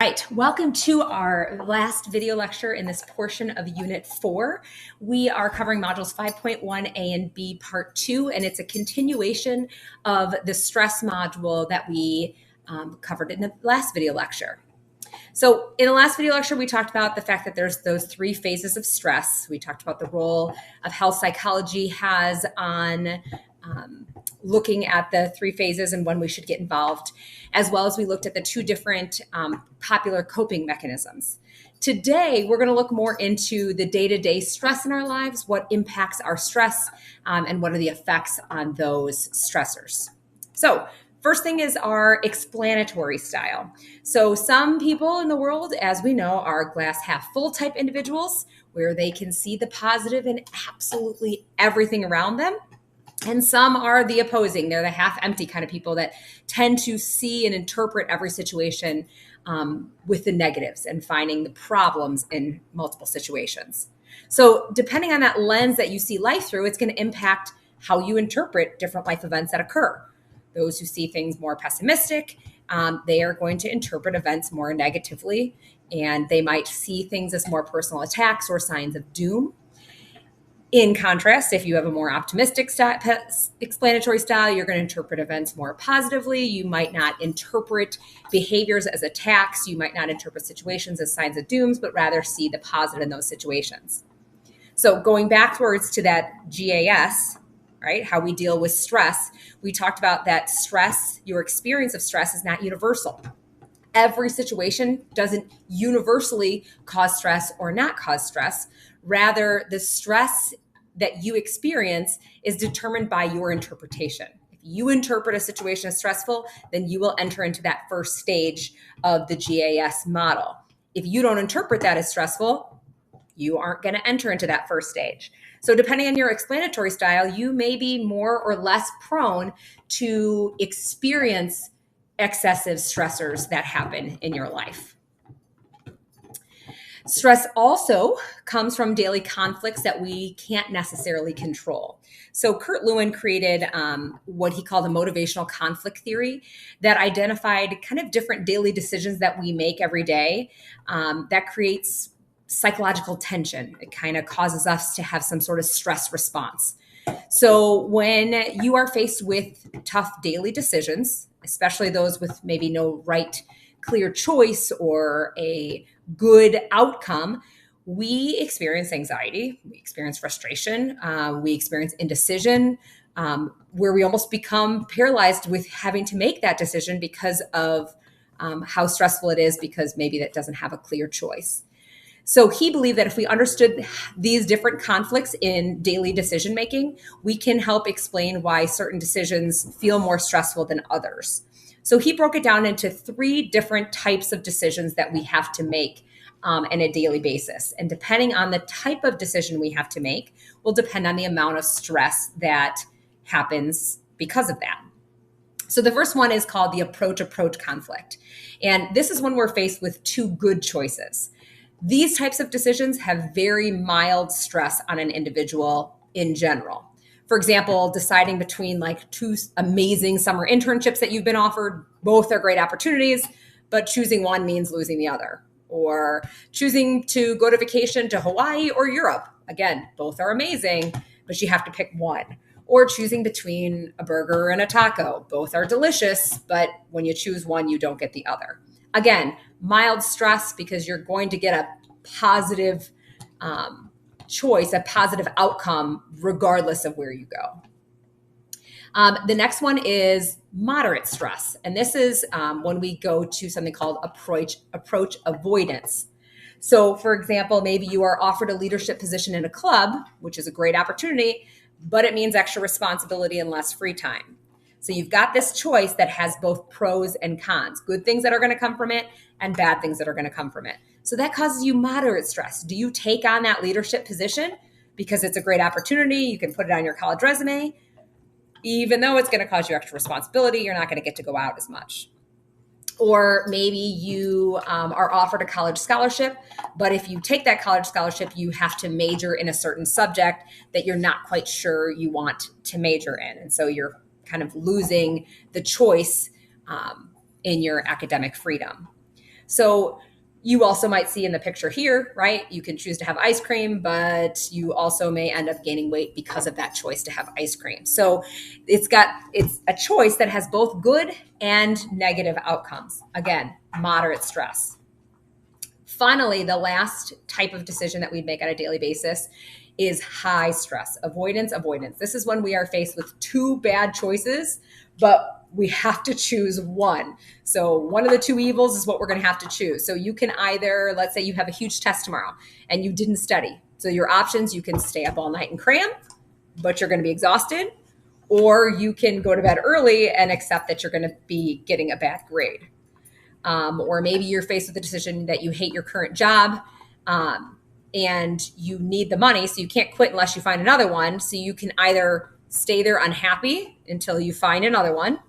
Right, welcome to our last video lecture in this portion of Unit 4. We are covering modules 5.1 A and B Part 2, and it's a continuation of the stress module that we covered in the last video lecture. So in the last video lecture, we talked about the fact that there's those three phases of stress. We talked about the role of health psychology has on looking at the three phases and when we should get involved, as well as we looked at the two different popular coping mechanisms. Today, we're going to look more into the day-to-day stress in our lives, what impacts our stress, and what are the effects on those stressors. So first thing is our explanatory style. So some people in the world, as we know, are glass half full type individuals where they can see the positive in absolutely everything around them. And some are the opposing. They're the half empty kind of people that tend to see and interpret every situation with the negatives and finding the problems in multiple situations. So depending on that lens that you see life through, it's going to impact how you interpret different life events that occur. Those who see things more pessimistic, they are going to interpret events more negatively, and they might see things as more personal attacks or signs of doom. In contrast, if you have a more optimistic explanatory style, you're going to interpret events more positively. You might not interpret behaviors as attacks. You might not interpret situations as signs of dooms, but rather see the positive in those situations. So going backwards to that GAS, right, how we deal with stress, we talked about that stress, your experience of stress is not universal. Every situation doesn't universally cause stress or not cause stress. Rather, the stress that you experience is determined by your interpretation. If you interpret a situation as stressful, then you will enter into that first stage of the GAS model. If you don't interpret that as stressful, you aren't going to enter into that first stage. So depending on your explanatory style, you may be more or less prone to experience excessive stressors that happen in your life. Stress also comes from daily conflicts that we can't necessarily control. So Lewin created what he called a motivational conflict theory that identified kind of different daily decisions that we make every day that creates psychological tension. It kind of causes us to have some sort of stress response. So when you are faced with tough daily decisions, especially those with maybe no right clear choice or a good outcome, we experience anxiety, we experience frustration, we experience indecision, where we almost become paralyzed with having to make that decision because of how stressful it is, because maybe that doesn't have a clear choice. So he believed that if we understood these different conflicts in daily decision making, we can help explain why certain decisions feel more stressful than others. So he broke it down into three different types of decisions that we have to make on a daily basis. And depending on the type of decision we have to make will depend on the amount of stress that happens because of that. So the first one is called the approach conflict. And this is when we're faced with two good choices. These types of decisions have very mild stress on an individual in general. For example, deciding between like two amazing summer internships that you've been offered, both are great opportunities, but choosing one means losing the other. Or choosing to go to vacation to Hawaii or Europe. Again, both are amazing, but you have to pick one. Or choosing between a burger and a taco. Both are delicious, but when you choose one, you don't get the other. Again, mild stress because you're going to get a positive choice, a positive outcome, regardless of where you go. The next one is moderate stress. And this is when we go to something called approach avoidance. So for example, maybe you are offered a leadership position in a club, which is a great opportunity, but it means extra responsibility and less free time. So you've got this choice that has both pros and cons, good things that are going to come from it and bad things that are going to come from it. So that causes you moderate stress. Do you take on that leadership position because it's a great opportunity? You can put it on your college resume. Even though it's going to cause you extra responsibility, you're not going to get to go out as much. Or maybe you are offered a college scholarship, but if you take that college scholarship, you have to major in a certain subject that you're not quite sure you want to major in. And so you're kind of losing the choice in your academic freedom. So you also might see in the picture here, right? You can choose to have ice cream, but you also may end up gaining weight because of that choice to have ice cream. So it's a choice that has both good and negative outcomes. Again, moderate stress. Finally, the last type of decision that we make on a daily basis is high stress, avoidance. This is when we are faced with two bad choices, but we have to choose one. So one of the two evils is what we're going to have to choose. So you can either, let's say you have a huge test tomorrow and you didn't study. So your options, you can stay up all night and cram, but you're going to be exhausted, or you can go to bed early and accept that you're going to be getting a bad grade. Or maybe you're faced with the decision that you hate your current job, and you need the money, so you can't quit unless you find another one. So you can either stay there unhappy until you find another one,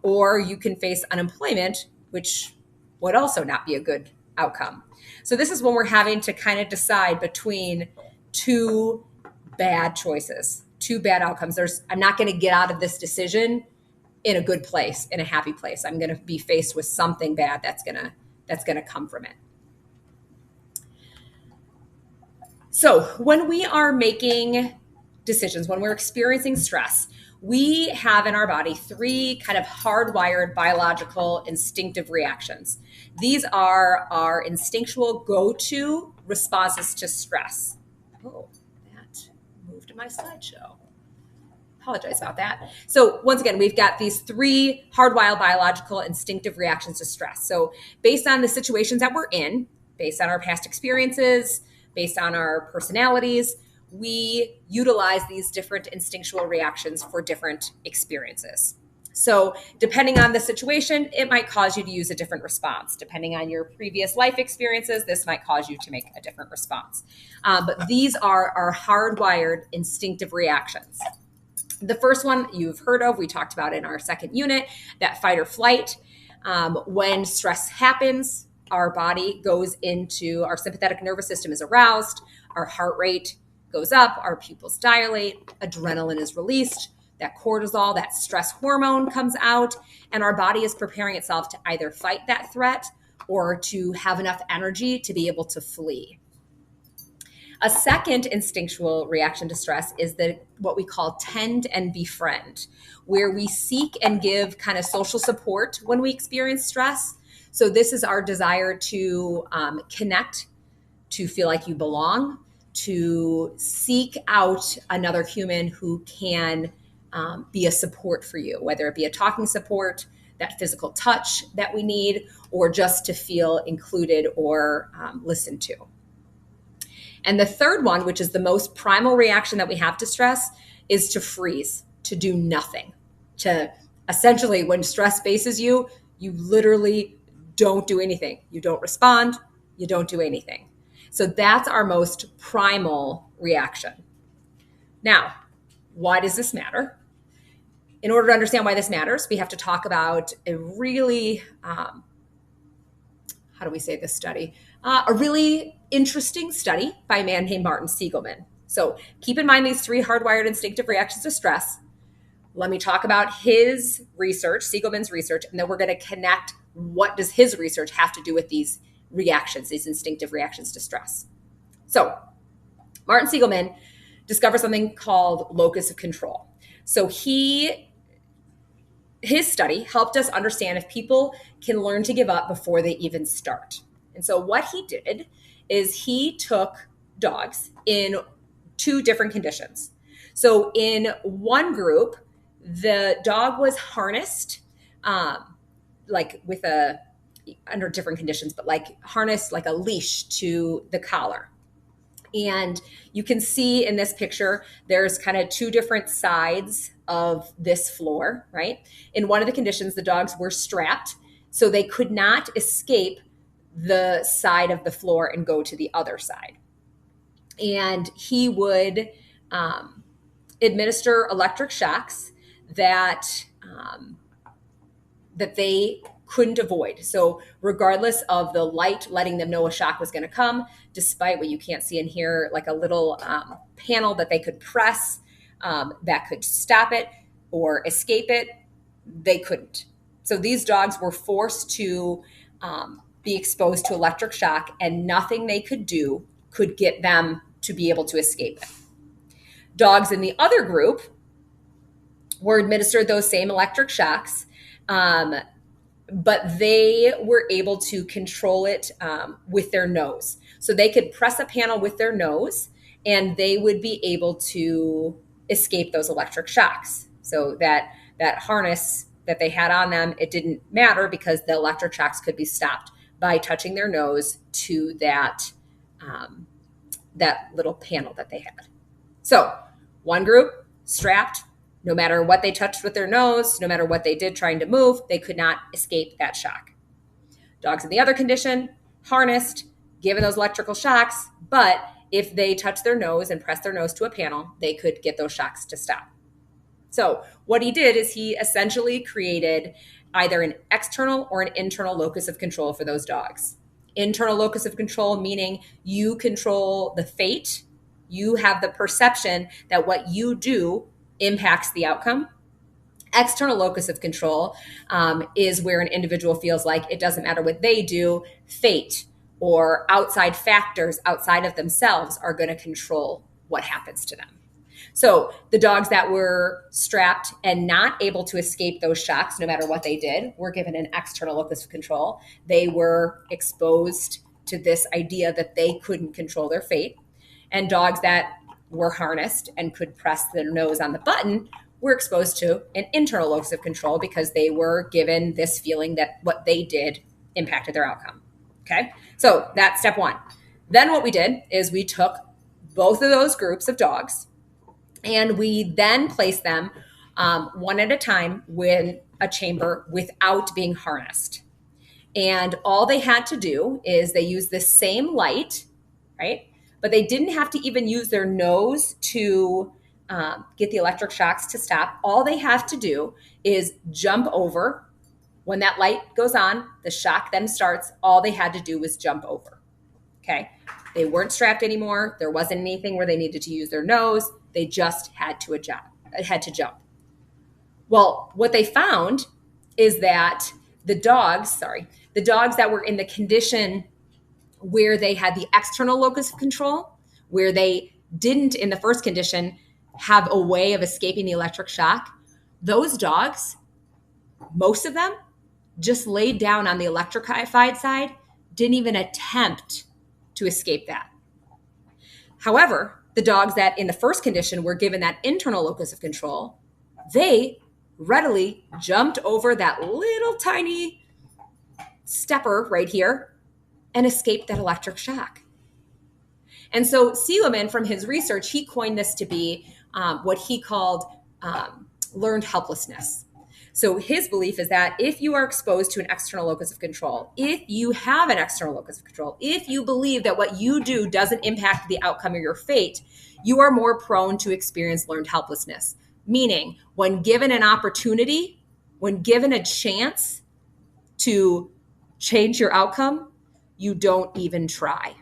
or you can face unemployment, which would also not be a good outcome. So this is when we're having to kind of decide between two bad choices, two bad outcomes. I'm not going to get out of this decision in a good place, in a happy place. I'm going to be faced with something bad that's going to come from it. So when we are making decisions, when we're experiencing stress, we have in our body three kind of hardwired biological instinctive reactions. These are our instinctual go-to responses to stress. Oh, that moved to my slideshow. Apologize about that. So once again, we've got these three hardwired biological instinctive reactions to stress. So based on the situations that we're in, based on our past experiences, based on our personalities, we utilize these different instinctual reactions for different experiences. So depending on the situation, it might cause you to use a different response. Depending on your previous life experiences, this might cause you to make a different response. But these are our hardwired instinctive reactions. The first one you've heard of, we talked about in our second unit, that fight or flight. When stress happens, our body goes into, our sympathetic nervous system is aroused, our heart rate goes up, our pupils dilate, adrenaline is released, that cortisol, that stress hormone comes out, and our body is preparing itself to either fight that threat or to have enough energy to be able to flee. A second instinctual reaction to stress is what we call tend and befriend, where we seek and give kind of social support when we experience stress. So this is our desire to connect, to feel like you belong, to seek out another human who can be a support for you, whether it be a talking support, that physical touch that we need, or just to feel included or listened to. And the third one, which is the most primal reaction that we have to stress, is to freeze, to do nothing. To essentially, when stress faces you, you literally don't do anything. You don't respond, you don't do anything. So that's our most primal reaction. Now, why does this matter? In order to understand why this matters, we have to talk about a really, how do we say this study? A really interesting study by a man named Martin Seligman. So keep in mind these three hardwired instinctive reactions to stress. Let me talk about his research, Seligman's research, and then we're going to connect what does his research have to do with these reactions, these instinctive reactions to stress. So Martin Seligman discovered something called locus of control. So his study helped us understand if people can learn to give up before they even start. And so what he did is he took dogs in two different conditions. So in one group, the dog was harnessed, like with under different conditions, but like harnessed like a leash to the collar. And you can see in this picture, there's kind of two different sides of this floor, right? In one of the conditions, the dogs were strapped, so they could not escape the side of the floor and go to the other side. And he would administer electric shocks that they couldn't avoid. So regardless of the light letting them know a shock was going to come, despite what you can't see in here, like a little panel that they could press that could stop it or escape it, they couldn't. So these dogs were forced to be exposed to electric shock, and nothing they could do could get them to be able to escape it. Dogs in the other group were administered those same electric shocks, but they were able to control it with their nose. So they could press a panel with their nose, and they would be able to escape those electric shocks. So that harness that they had on them, it didn't matter because the electric shocks could be stopped by touching their nose to that little panel that they had. So one group strapped, no matter what they touched with their nose, no matter what they did trying to move, they could not escape that shock. Dogs in the other condition, harnessed, given those electrical shocks, but if they touched their nose and pressed their nose to a panel, they could get those shocks to stop. So what he did is he essentially created either an external or an internal locus of control for those dogs. Internal locus of control, meaning you control the fate. You have the perception that what you do impacts the outcome. External locus of control is where an individual feels like it doesn't matter what they do, fate or outside factors outside of themselves are going to control what happens to them. So the dogs that were strapped and not able to escape those shocks, no matter what they did, were given an external locus of control. They were exposed to this idea that they couldn't control their fate. And dogs that were harnessed and could press their nose on the button were exposed to an internal locus of control because they were given this feeling that what they did impacted their outcome. Okay, so that's step one. Then what we did is we took both of those groups of dogs and we then placed them one at a time in a chamber without being harnessed. And all they had to do is they used the same light, right? But they didn't have to even use their nose to get the electric shocks to stop. All they have to do is jump over. When that light goes on, the shock then starts. All they had to do was jump over. Okay. They weren't strapped anymore. There wasn't anything where they needed to use their nose. They just had to jump. Well, what they found is that the dogs that were in the condition where they had the external locus of control, where they didn't in the first condition have a way of escaping the electric shock, those dogs, most of them, just laid down on the electrified side, didn't even attempt to escape that. However, the dogs that in the first condition were given that internal locus of control, they readily jumped over that little tiny stepper right here and escaped that electric shock. And so Lewin, from his research, he coined this to be what he called learned helplessness. So his belief is that if you are exposed to an external locus of control, if you have an external locus of control, if you believe that what you do doesn't impact the outcome of your fate, you are more prone to experience learned helplessness. Meaning, when given an opportunity, when given a chance to change your outcome, you don't even try.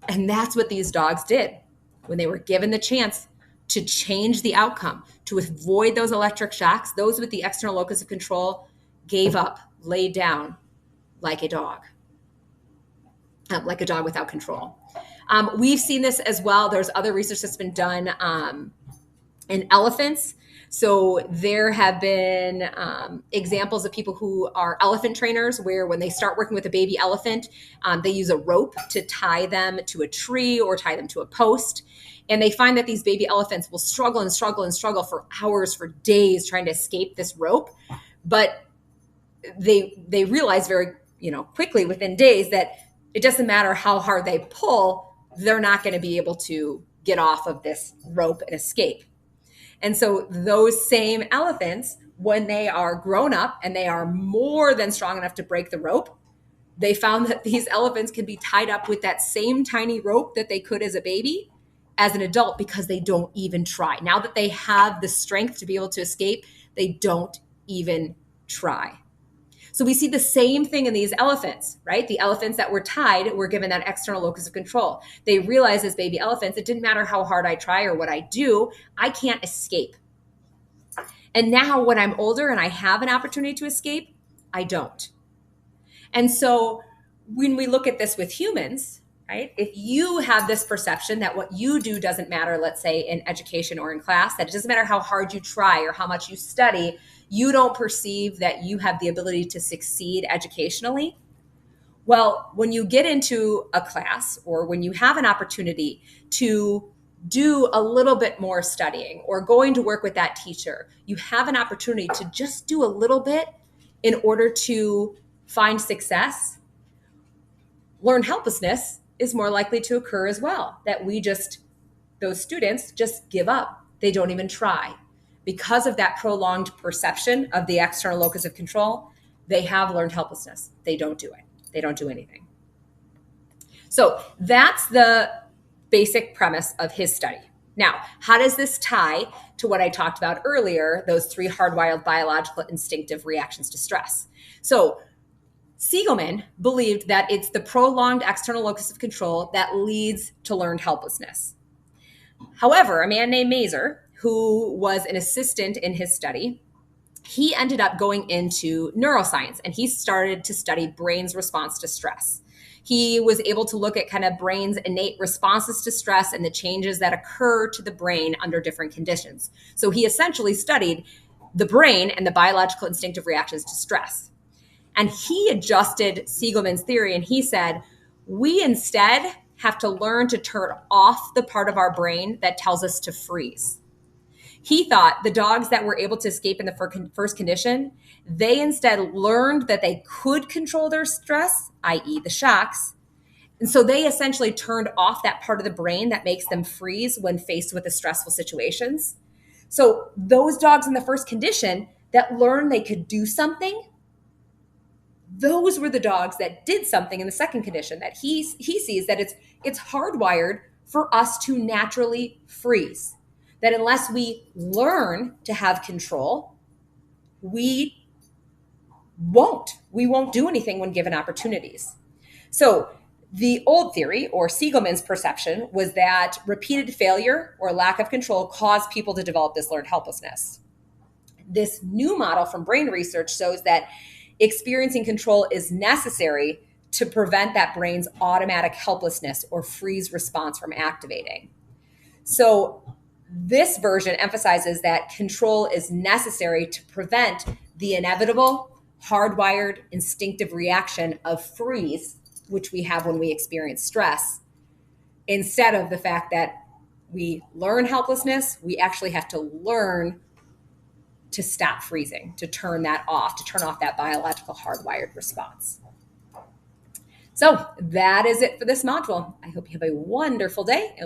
And that's what these dogs did. When they were given the chance to change the outcome, to avoid those electric shocks, those with the external locus of control gave up, laid down like a dog without control. We've seen this as well. There's other research that's been done in elephants. So there have been examples of people who are elephant trainers where when they start working with a baby elephant, they use a rope to tie them to a tree or tie them to a post. And they find that these baby elephants will struggle and struggle and struggle for hours, for days, trying to escape this rope. But they realize very quickly within days that it doesn't matter how hard they pull, they're not going to be able to get off of this rope and escape. And so those same elephants, when they are grown up and they are more than strong enough to break the rope, they found that these elephants can be tied up with that same tiny rope that they could as a baby, as an adult, because they don't even try. Now that they have the strength to be able to escape, they don't even try. So we see the same thing in these elephants, right? The elephants that were tied were given that external locus of control. They realized as baby elephants, it didn't matter how hard I try or what I do, I can't escape. And now when I'm older and I have an opportunity to escape, I don't. And so when we look at this with humans, right, if you have this perception that what you do doesn't matter, let's say in education or in class, that it doesn't matter how hard you try or how much you study, you don't perceive that you have the ability to succeed educationally. Well, when you get into a class or when you have an opportunity to do a little bit more studying or going to work with that teacher, you have an opportunity to just do a little bit in order to find success. Learned helplessness is more likely to occur as well, that those students just give up. They don't even try. Because of that prolonged perception of the external locus of control, they have learned helplessness. They don't do it. They don't do anything. So that's the basic premise of his study. Now, how does this tie to what I talked about earlier, those 3 hardwired biological instinctive reactions to stress? So Siegelman believed that it's the prolonged external locus of control that leads to learned helplessness. However, a man named Mazer, who was an assistant in his study, he ended up going into neuroscience and he started to study brain's response to stress. He was able to look at kind of brain's innate responses to stress and the changes that occur to the brain under different conditions. So he essentially studied the brain and the biological instinctive reactions to stress. And he adjusted Siegelman's theory and he said, we instead have to learn to turn off the part of our brain that tells us to freeze. He thought the dogs that were able to escape in the first condition, they instead learned that they could control their stress, i.e. the shocks. And so they essentially turned off that part of the brain that makes them freeze when faced with the stressful situations. So those dogs in the first condition that learned they could do something, those were the dogs that did something in the second condition, that he sees that it's hardwired for us to naturally freeze. That unless we learn to have control, we won't do anything when given opportunities. So the old theory, or Siegelman's perception, was that repeated failure or lack of control caused people to develop this learned helplessness. This new model from brain research shows that experiencing control is necessary to prevent that brain's automatic helplessness or freeze response from activating. So this version emphasizes that control is necessary to prevent the inevitable, hardwired, instinctive reaction of freeze, which we have when we experience stress, instead of the fact that we learn helplessness, we actually have to learn to stop freezing, to turn that off, to turn off that biological hardwired response. So that is it for this module. I hope you have a wonderful day.